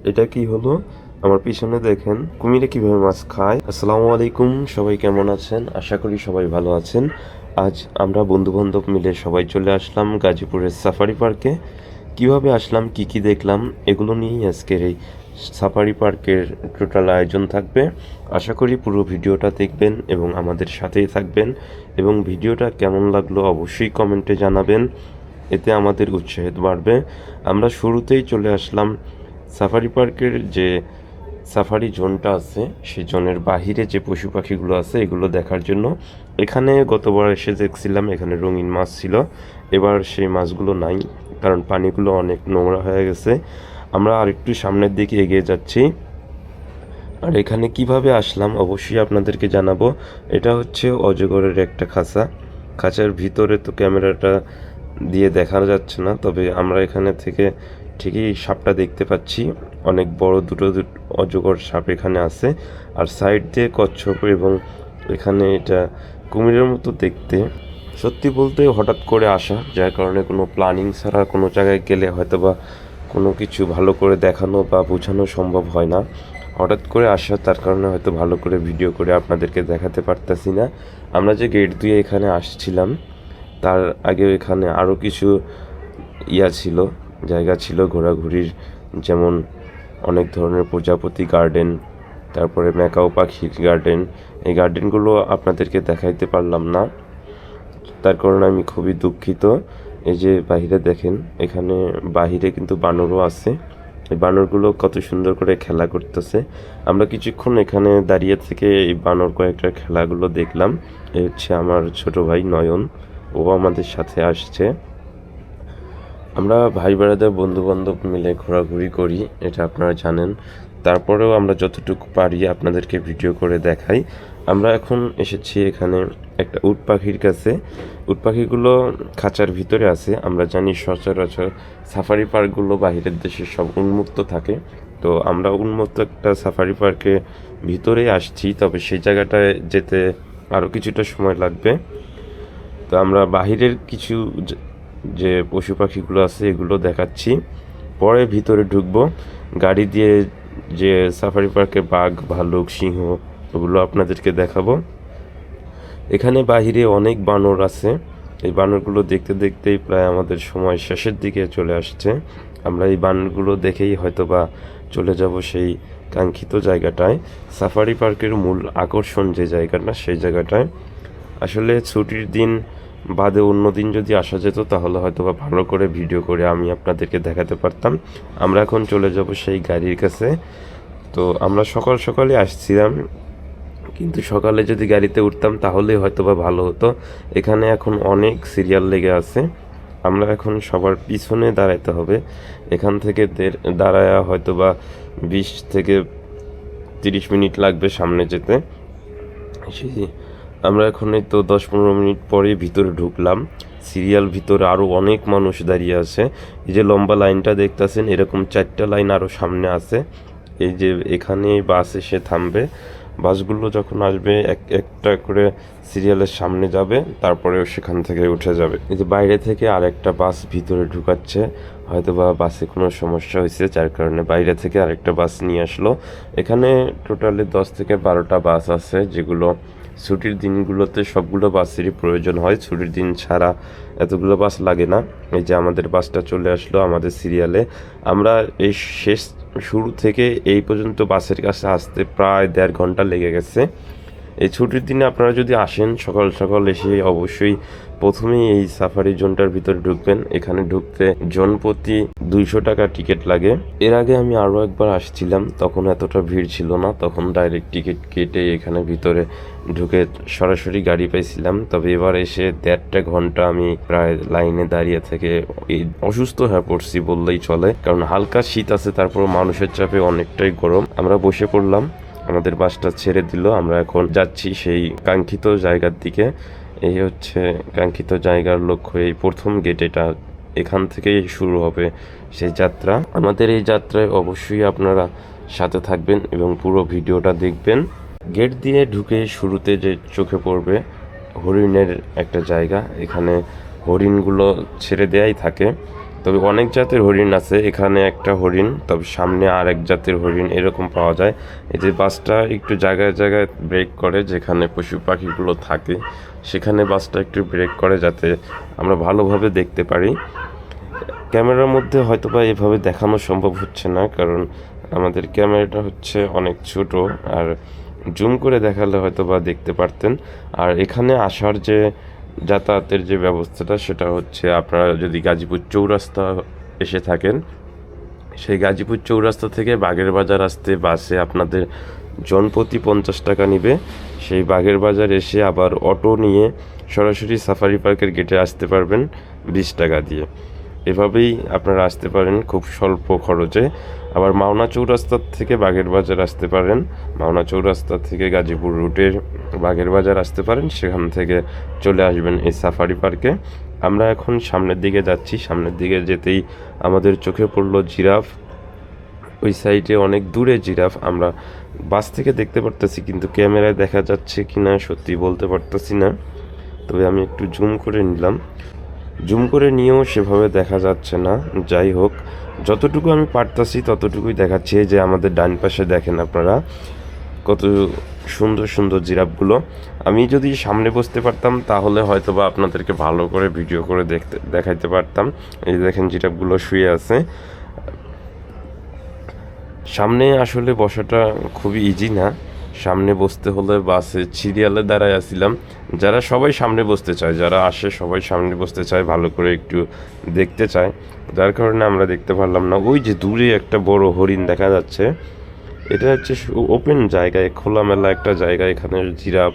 এটা কি হলো? আমার পিছনে দেখেন কুমিরে কিভাবে মাছ খায়। আসসালামু আলাইকুম, সবাই কেমন আছেন? আশা করি সবাই ভালো আছেন। আজ আমরা বন্ধু বান্ধব মিলে সবাই চলে আসলাম গাজীপুরের সাফারি পার্কে। কিভাবে আসলাম, কি কি দেখলাম, এগুলো নিয়েই আজকের এই সাফারি পার্কের টোটাল আয়োজন থাকবে। আশা করি পুরো ভিডিওটা দেখবেন এবং আমাদের সাথেই থাকবেন, এবং ভিডিওটা কেমন লাগলো অবশ্যই কমেন্টে জানাবেন, এতে আমাদের উৎসাহ বাড়বে। আমরা শুরুতেই চলে আসলাম সাফারি পার্কের যে সাফারি জোনটা আছে, সেই জোনের বাহিরে যে পশু পাখিগুলো আছে এগুলো দেখার জন্য। এখানে গতবার এসে দেখছিলাম এখানে রঙিন মাছ ছিল, এবার সেই মাছগুলো নাই, কারণ পানিগুলো অনেক নোংরা হয়ে গেছে। আমরা আরেকটু সামনের দিকে এগিয়ে যাচ্ছি। আর এখানে কিভাবে আসলাম অবশ্যই আপনাদেরকে জানাবো। এটা হচ্ছে অজগরের একটা খাঁচা। খাঁচার ভিতরে তো ক্যামেরাটা দিয়ে দেখা যাচ্ছে না, তবে আমরা এখানে থেকে ঠিকই সাপটা দেখতে পাচ্ছি। অনেক বড় দুটো অজগর সাপ এখানে আছে, আর সাইড দিয়ে কচ্ছপ, এবং এখানে এটা কুমিরের মতো দেখতে। সত্যি বলতে হঠাৎ করে আসা, যার কারণে কোনো প্ল্যানিং ছাড়া কোনো জায়গায় গেলে হয়তো বা কোনো কিছু ভালো করে দেখানো বা বোঝানো সম্ভব হয় না। হঠাৎ করে আসা, তার কারণে হয়তো ভালো করে ভিডিও করে আপনাদেরকে দেখাতে পারতাছি না। আমরা যে গেট দিয়ে এখানে আসছিলাম তার আগেও এখানে আরও কিছু ছিল, জায়গা ছিল ঘোরাঘুরির, যেমন অনেক ধরনের প্রজাপতি গার্ডেন, তারপরে ম্যাকাও পাখির গার্ডেন। এই গার্ডেনগুলো আপনাদেরকে দেখাইতে পারলাম না, তার কারণে আমি খুবই দুঃখিত। এই যে বাহিরে দেখেন, এখানে বাহিরে কিন্তু বানরও আছে। এই বানরগুলো কত সুন্দর করে খেলা করতেছে। আমরা কিছুক্ষণ এখানে দাঁড়িয়ে থেকে এই বানর কয়েকটা খেলাগুলো দেখলাম। এই হচ্ছে আমার ছোট ভাই নয়ন, ও আমাদের সাথে আসছে। আমরা ভাই বেড়াদের বন্ধু বান্ধব মিলে ঘোরাঘুরি করি, এটা আপনারা জানেন। তারপরেও আমরা যতটুকু পারি আপনাদেরকে ভিডিও করে দেখাই। আমরা এখন এসেছি এখানে একটা উট পাখির কাছে। উট পাখিগুলো খাঁচার ভিতরে আছে। আমরা জানি সচরাচর সাফারি পার্কগুলো বাহিরের দেশে সব উন্মুক্ত থাকে, তো আমরা উন্মুক্ত একটা সাফারি পার্কে ভিতরেই আসছি, তবে সেই জায়গাটায় যেতে আরও কিছুটা সময় লাগবে। তো আমরা বাহিরের কিছু যে পশু পাখিগুলো আছে এগুলো দেখাচ্ছি, পরে ভিতরে ঢুকবো। গাড়ি দিয়ে যে সাফারি পার্কে বাঘ, ভালুক, সিংহ ওগুলো আপনাদেরকে দেখাবো। এখানে বাহিরে অনেক বানর আছে। এই বানরগুলো দেখতে দেখতেই প্রায় আমাদের সময় শেষের দিকে চলে আসছে। আমরা এই বানরগুলো দেখেই হয়তো বা চলে যাব সেই কাঙ্ক্ষিত জায়গাটায়। সাফারি পার্কের মূল আকর্ষণ যে জায়গাটা, সেই জায়গাটায় আসলে ছুটির দিন বাদে অন্য দিন যদি আসা যেত তাহলে হয়তো বা ভালো করে ভিডিও করে আমি আপনাদেরকে দেখাতে পারতাম। আমরা এখন চলে যাব সেই গাড়ির কাছে। তো আমরা সকাল সকালে আসছিলাম, কিন্তু সকালে যদি গাড়িতে উঠতাম তাহলে হয়তো বা ভালো হতো। এখানে এখন অনেক সিরিয়াল লেগে আছে। আমরা এখন সবার পিছনে দাঁড়াইতে হবে। এখান থেকে দাঁড়ায় হয়তো বা 20 থেকে 30 মিনিট লাগবে সামনে যেতে। আমরা এখন এই তো 10-15 মিনিট পরে ভিতরে ঢুকলাম। সিরিয়াল ভিতরে আরও অনেক মানুষ দাঁড়িয়ে আছে। এই যে লম্বা লাইনটা দেখতেছেন, এরকম 4টা লাইন আরও সামনে আছে। এই যে এখানে বাস এসে থামবে, বাসগুলো যখন আসবে একটা করে সিরিয়ালের সামনে যাবে, তারপরেও সেখান থেকে উঠে যাবে। এই যে বাইরে থেকে আরেকটা বাস ভিতরে ঢুকাচ্ছে, হয়তো বা বাসে কোনো সমস্যা হয়েছে যার কারণে বাইরে থেকে আরেকটা বাস নিয়ে আসলো। এখানে টোটালি 10 থেকে 12টা বাস আছে, যেগুলো ছুটির দিনগুলোতে সবগুলো বাসেরই প্রয়োজন হয়, ছুটির দিন ছাড়া এতগুলো বাস লাগে না। এই যে আমাদের বাসটা চলে আসলো আমাদের সিরিয়ালে। আমরা এই শুরু থেকে এই পর্যন্ত বাসের কাছে আসতে প্রায় 1.5 ঘন্টা লেগে গেছে। এই ছুটির দিনে আপনারা যদি আসেন সকাল সকাল এসে অবশ্যই প্রথমেই এই সাফারি জোনটার ভিতরে ঢুকবেন। এখানে ঢুকতে জন প্রতি 200 টাকা টিকিট লাগে। এর আগে আমি আরও একবার আসছিলাম, তখন এতটা ভিড় ছিল না, তখন ডাইরেক্ট টিকিট কেটে এখানে ভিতরে ঢুকে সরাসরি গাড়ি পাইছিলাম। তবে এবার এসে 1.5 ঘন্টা আমি প্রায় লাইনে দাঁড়িয়ে থেকে অসুস্থ হয়ে পড়ছি বললেই চলে, কারণ হালকা শীত আছে, তারপর মানুষের চাপে অনেকটাই গরম। আমরা বসে পড়লাম, আমাদের বাসটা ছেড়ে দিল। আমরা এখন যাচ্ছি সেই কাঙ্ক্ষিত জায়গার দিকে। এই হচ্ছে কাঙ্ক্ষিত জায়গার লক্ষ্য, এই প্রথম গেট, এটা এখান থেকেই শুরু হবে সেই যাত্রা। আমাদের এই যাত্রায় অবশ্যই আপনারা সাথে থাকবেন এবং পুরো ভিডিওটা দেখবেন। গেট দিয়ে ঢুকে শুরুতে যে চোখে পড়বে হরিণের একটা জায়গা। এখানে হরিণগুলো ছেড়ে দেয়াই থাকে, তবে অনেক জাতের হরিণ আছে, এখানে একটা হরিণ, তবে সামনে আর এক জাতের হরিণ এরকম পাওয়া যায়। এই যে বাসটা একটু জায়গায় জায়গায় ব্রেক করে, যেখানে পশু পাখিগুলো থাকে সেখানে বাসটা একটু ব্রেক করে যাতে আমরা ভালোভাবে দেখতে পারি। ক্যামেরার মধ্যে হয়তো বা এভাবে দেখানো সম্ভব হচ্ছে না, কারণ আমাদের ক্যামেরাটা হচ্ছে অনেক ছোট, আর জুম করে দেখালে হয়তো বা দেখতে পারতেন। আর এখানে আসার যে যাতায়াতের যে ব্যবস্থাটা সেটা হচ্ছে, আপনারা যদি গাজীপুর চৌরাস্তা এসে থাকেন, সেই গাজীপুর চৌরাস্তা থেকে বাগের বাজার আসতে বাসে আপনাদের জনপ্রতি 50 টাকা নিবে। সেই বাগের বাজার এসে আবার অটো নিয়ে সরাসরি সাফারি পার্কের গেটে আসতে পারবেন 20 টাকা দিয়ে। এভাবেই আপনারা আসতে পারেন খুব স্বল্প খরচে। আবার মাওনা চৌরাস্তার থেকে বাগের বাজার আসতে পারেন, মাওনা চৌরাস্তা থেকে গাজীপুর রুটের বাগের বাজার আসতে পারেন, সেখান থেকে চলে আসবেন এই সাফারি পার্কে। আমরা এখন সামনের দিকে যাচ্ছি, সামনের দিকে যেতেই আমাদের চোখে পড়লো জিরাফ। ওই সাইডে অনেক দূরে জিরাফ আমরা বাস থেকে দেখতে পারতেছি, কিন্তু ক্যামেরায় দেখা যাচ্ছে কিনা সত্যি বলতে পারতেছি না। তবে আমি একটু জুম করে নিলাম, জুম করে নিয়েও সেভাবে দেখা যাচ্ছে না। যাই হোক, যতটুকু আমি পারতাছি ততটুকুই দেখাচ্ছি। যে আমাদের ডান পাশে দেখেন আপনারা কত সুন্দর সুন্দর জিরাফগুলো। আমি যদি সামনে বসতে পারতাম তাহলে হয়তো বা আপনাদেরকে ভালো করে ভিডিও করে দেখাইতে পারতাম। এই দেখেন জিরাফগুলো শুয়ে আছে। সামনে আসলে বসাটা খুবই ইজি না, সামনে বসতে হলে বাসে সিরিয়ালে দাঁড়ায় আসছিলাম। যারা সবাই সামনে বসতে চায়, যারা আসে সবাই সামনে বসতে চায়, ভালো করে একটু দেখতে চায়, যার কারণে আমরা দেখতে পারলাম না। ওই যে দূরে একটা বড় হরিণ দেখা যাচ্ছে, এটা হচ্ছে ওপেন জায়গায়, খোলামেলা একটা জায়গা, এখানে জিরাফ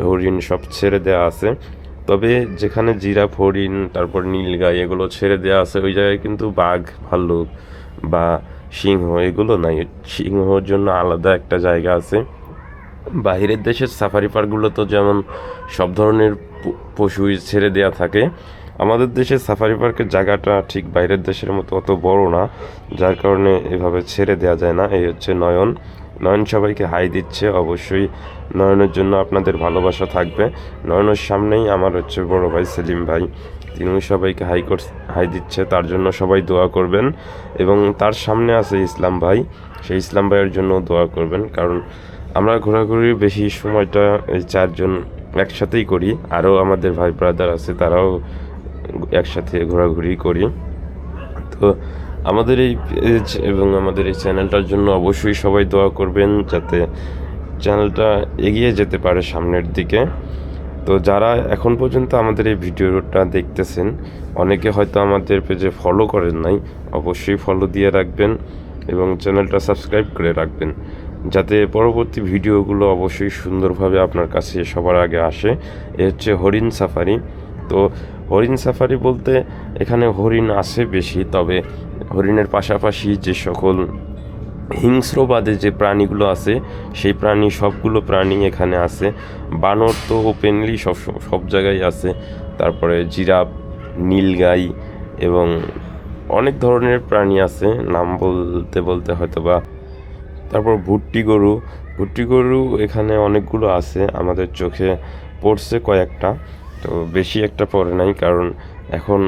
হরিণ সব ছেড়ে দেওয়া আছে। তবে যেখানে জিরাফ হরিণ তারপর নীলগাই এগুলো ছেড়ে দেওয়া আছে, ওই জায়গায় কিন্তু বাঘ ভাল্লুক বা সিংহ এগুলো নাই। সিংহর জন্য আলাদা একটা জায়গা আছে। বাইরের দেশের সাফারি পার্কগুলো তো যেমন সব ধরনের পশুই ছেড়ে দেওয়া থাকে, আমাদের দেশের সাফারি পার্কের জায়গাটা ঠিক বাইরের দেশের মতো অত বড় না, যার কারণে এভাবে ছেড়ে দেওয়া যায় না। এই হচ্ছে নয়ন, নয়ন সবাইকে হাই দিচ্ছে। অবশ্যই নয়নের জন্য আপনাদের ভালোবাসা থাকবে। নয়নের সামনেই আমার হচ্ছে বড় ভাই সেলিম ভাই, তিনিও সবাইকে হাই দিচ্ছে, তার জন্য সবাই দোয়া করবেন। এবং তার সামনে আছে ইসলাম ভাই, সেই ইসলাম ভাইয়ের জন্য দোয়া করবেন, কারণ আমরা ঘোরাঘুরির বেশি সময়টা এই চারজন একসাথেই করি। আরও আমাদের ভাই ব্রাদার আছে, তারাও একসাথে ঘোরাঘুরি করি। তো আমাদের এই পেজ এবং আমাদের এই চ্যানেলটার জন্য অবশ্যই সবাই দোয়া করবেন, যাতে চ্যানেলটা এগিয়ে যেতে পারে সামনের দিকে। তো যারা এখন পর্যন্ত আমাদের এই ভিডিওটা দেখতেছেন, অনেকে হয়তো আমাদের পেজে ফলো করেন নাই, অবশ্যই ফলো দিয়ে রাখবেন এবং চ্যানেলটা সাবস্ক্রাইব করে রাখবেন, যাতে পরবর্তী ভিডিওগুলো অবশ্যই সুন্দরভাবে আপনার কাছে সবার আগে আসে। এ হচ্ছে হরিণ সাফারি। তো হরিণ সাফারি বলতে এখানে হরিণ আসে বেশি, তবে হরিণের পাশাপাশি যে সকল হিংস্রবাদে যে প্রাণীগুলো আছে সেই প্রাণী, সবগুলো প্রাণী এখানে আছে। বানর তো ওপেনলি সব জায়গায় আছে, তারপরে জিরাফ, নীলগাই এবং অনেক ধরনের প্রাণী আছে, নাম বলতে বলতে হয়তো বা। তারপর ভুট্টি গরু এখানে অনেকগুলো আছে, আমাদের চোখে পড়ছে কয়েকটা, তো বেশি একটা পড়ে নাই, কারণ এখন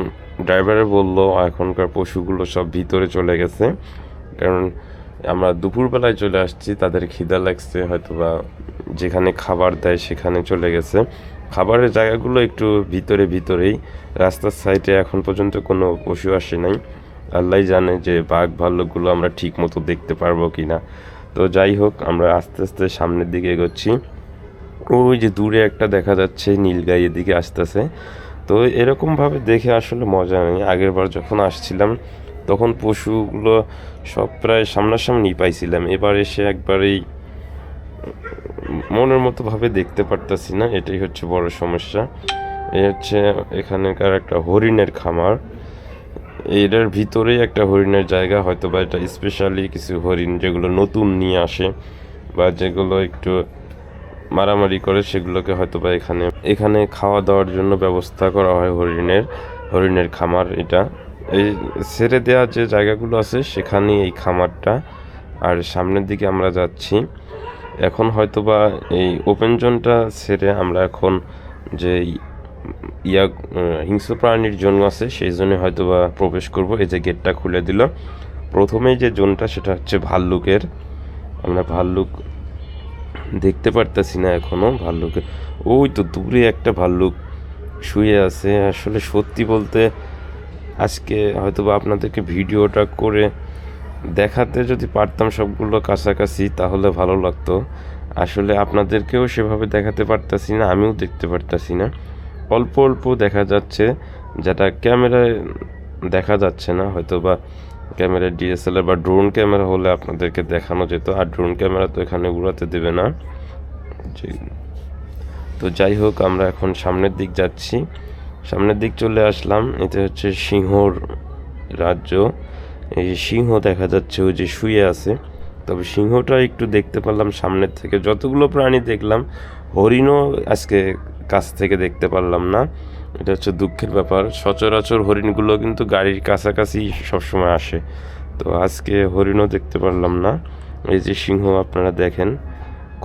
ড্রাইভারে বললো এখনকার পশুগুলো সব ভিতরে চলে গেছে, কারণ আমরা দুপুরবেলায় চলে আসছি, তাদের খিদা লাগছে হয়তো বা, যেখানে খাবার দেয় সেখানে চলে গেছে। খাবারের জায়গাগুলো একটু ভিতরেই, রাস্তার সাইডে এখন পর্যন্ত কোনো পশু আসে নাই। আল্লাহ জানে যে বাঘ ভাল্লুকগুলো আমরা ঠিক মতো দেখতে পারবো কি না। তো যাই হোক, আমরা আস্তে আস্তে সামনের দিকে এগোচ্ছি। ওই যে দূরে একটা দেখা যাচ্ছে নীলগাই এদিকে আসতেছে। তো এরকমভাবে দেখে আসলে মজা নেই। আগের বার যখন আসছিলাম তখন পশুগুলো সব প্রায় সামনাসামনি পাইছিলাম, এবার এসে একবারেই মনের মতো ভাবে দেখতে পারতাছি না, এটাই হচ্ছে বড় সমস্যা। এই হচ্ছে এখানকার একটা হরিণের খামার, এটার ভিতরেই একটা হরিণের জায়গা, হয়তো বা এটা স্পেশালি কিছু হরিণ যেগুলো নতুন নিয়ে আসে বা যেগুলো একটু মারামারি করে, সেগুলোকে হয়তো বা এখানে খাওয়া দাওয়ার জন্য ব্যবস্থা করা হয়। হরিণের খামার এটা, এই ছেড়ে দেওয়া যে জায়গাগুলো আছে সেখানেই এই খামারটা। আর সামনের দিকে আমরা যাচ্ছি, এখন হয়তো বা এই ওপেন জোনটা ছেড়ে আমরা এখন যে হিংস্র প্রাণীর জন্য আছে, সেই জন্য হয়তো বা প্রবেশ করব। এই যে গেটটা খুলে দিল, প্রথমেই যে জোনটা সেটা হচ্ছে ভাল্লুকের। আমরা ভাল্লুক দেখতে পারতেছি না এখনো। ভাল্লুকের ওই তো দূরে একটা ভাল্লুক শুয়ে আছে। আসলে সত্যি বলতে আজকে হয়তো বা আপনাদেরকে ভিডিওটা করে দেখাতে যদি পারতাম সবগুলো কাছাকাছি তাহলে ভালো লাগতো। আসলে আপনাদেরকেও সেভাবে দেখাতে পারতাছি না, আমিও দেখতে পারতাছি না। অল্প অল্প দেখা যাচ্ছে, যেটা ক্যামেরায় দেখা যাচ্ছে না। হয়তো বা ক্যামেরায় ডিএসএলআর বা ড্রোন ক্যামেরা হলে আপনাদেরকে দেখানো যেত, আর ড্রোন ক্যামেরা তো এখানে উড়াতে দেবে না। তো যাই হোক, আমরা এখন সামনের দিক যাচ্ছি। সামনের দিক চলে আসলাম। এটা হচ্ছে সিংহর রাজ্য। এই সিংহ দেখা যাচ্ছে ওই যে শুয়ে আছে। তবে সিংহটা একটু দেখতে পারলাম সামনের থেকে। যতগুলো প্রাণী দেখলাম, হরিণও আজকে কাছ থেকে দেখতে পারলাম না। এটা হচ্ছে দুঃখের ব্যাপার। সচরাচর হরিণগুলো কিন্তু গাড়ির কাছাকাছি সবসময় আসে, তো আজকে হরিণও দেখতে পারলাম না। এই যে সিংহ আপনারা দেখেন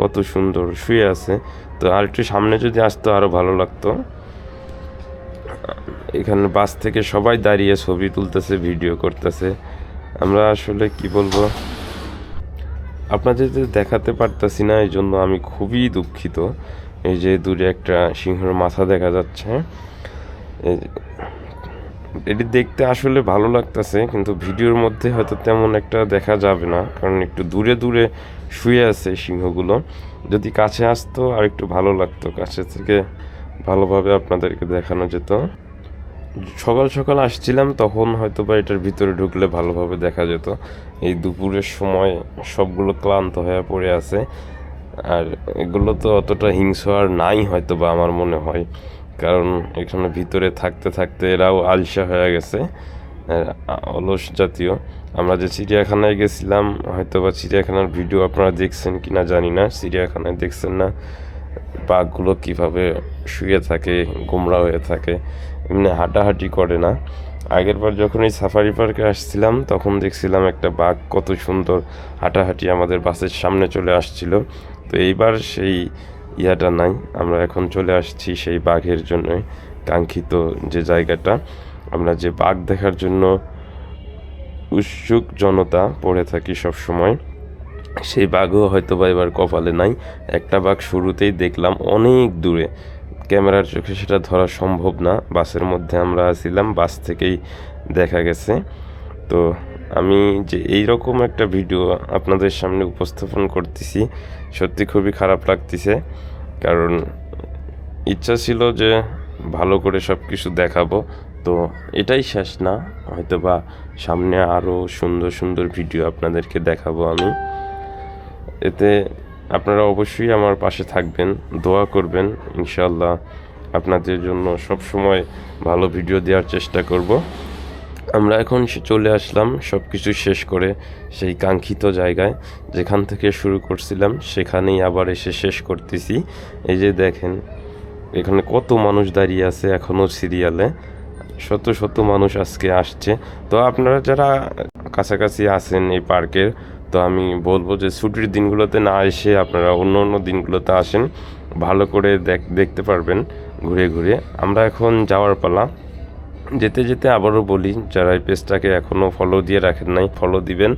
কত সুন্দর শুয়ে আছে। তো আর একটু সামনে যদি আসতো আরও ভালো লাগতো। এখানে বাস থেকে সবাই দাঁড়িয়ে ছবি তুলতেছে, ভিডিও করতেছে। আমরা আসলে কি বলবো, আপনাদের দেখাতে পারতাছি না, এই জন্য আমি খুবই দুঃখিত। এই যে দূরে একটা সিংহের মাথা দেখা যাচ্ছে। এটি দেখতে আসলে ভালো লাগতেছে, কিন্তু ভিডিওর মধ্যে হয়তো তেমন একটা দেখা যাবে না, কারণ একটু দূরে দূরে শুয়ে আছে সিংহগুলো। যদি কাছে আসতো আর একটু ভালো লাগতো, কাছে থেকে ভালোভাবে আপনাদেরকে দেখানো যেত। সকাল সকাল আসছিলাম, তখন হয়তো বা এটার ভিতরে ঢুকলে ভালোভাবে দেখা যেত। এই দুপুরের সময় সবগুলো ক্লান্ত হয়ে পড়ে আছে, আর এগুলো তো অতটা হিংস্র আর নাই হয়তো বা, আমার মনে হয়। কারণ এখানে ভিতরে থাকতে থাকতে এরাও আলসা হয়ে গেছে, অলস জাতীয়। আমরা যে চিড়িয়াখানায় গেছিলাম, হয়তো বা চিড়িয়াখানার ভিডিও আপনারা দেখছেন কিনা জানি না। চিড়িয়াখানায় দেখছেন না বাঘগুলো কিভাবে শুয়ে থাকে, গোমড়া হয়ে থাকে, এমনি হাঁটাহাঁটি করে না। আগেরবার যখন এই সাফারি পার্কে আসছিলাম, তখন দেখছিলাম একটা বাঘ কত সুন্দর হাঁটাহাঁটি আমাদের বাসের সামনে চলে আসছিল। তো এইবার সেই ইয়াটা নাই। আমরা এখন চলে আসছি সেই বাঘের জন্য কাঙ্ক্ষিত যে জায়গাটা। আমরা যে বাঘ দেখার জন্য উৎসুক জনতা পড়ে থাকি সব সময়, সেই বাঘও হয়তো বা এবার কপালে নাই। একটা বাঘ শুরুতেই দেখলাম অনেক দূরে, ক্যামেরার চোখে সেটা ধরা সম্ভব না। বাসের মধ্যে আমরা ছিলাম, বাস থেকেই দেখা গেছে। তো আমি যে এই রকম একটা ভিডিও আপনাদের সামনে উপস্থাপন করতেছি, সত্যি খুবই খারাপ লাগতেছে। কারণ ইচ্ছা ছিল যে ভালো করে সব কিছু দেখাবো, তো এটাই শেষ না। হয়তো বা সামনে আরও সুন্দর সুন্দর ভিডিও আপনাদেরকে দেখাবো আমি। এতে আপনারা অবশ্যই আমার পাশে থাকবেন, দোয়া করবেন। ইনশাআল্লাহ আপনাদের জন্য সব সময় ভালো ভিডিও দেওয়ার চেষ্টা করব। আমরা এখন চলে আসলাম সব কিছু শেষ করে সেই কাঙ্ক্ষিত জায়গায়, যেখান থেকে শুরু করছিলাম সেখানেই আবার এসে শেষ করতেছি। এই যে দেখেন এখানে কত মানুষ দাঁড়িয়ে আছে এখনও সিরিয়ালে, শত শত মানুষ আজকে আসছে। তো আপনারা যারা কাছাকাছি আছেন এই পার্কের, তো আমি বলবো যে ছুটির দিনগুলোতে না এসে আপনারা অন্য অন্য দিনগুলোতে আসেন, ভালো করে দেখতে পারবেন ঘুরে ঘুরে। আমরা এখন যাওয়ার পালা। যেতে যেতে আবারও বলি, যারা এই পেজটাকে এখনও ফলো দিয়ে রাখেন নাই, ফলো দিবেন।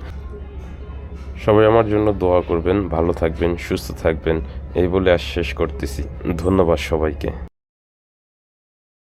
সবাই আমার জন্য দোয়া করবেন, ভালো থাকবেন, সুস্থ থাকবেন, এই বলে আজ শেষ করতেছি। ধন্যবাদ সবাইকে।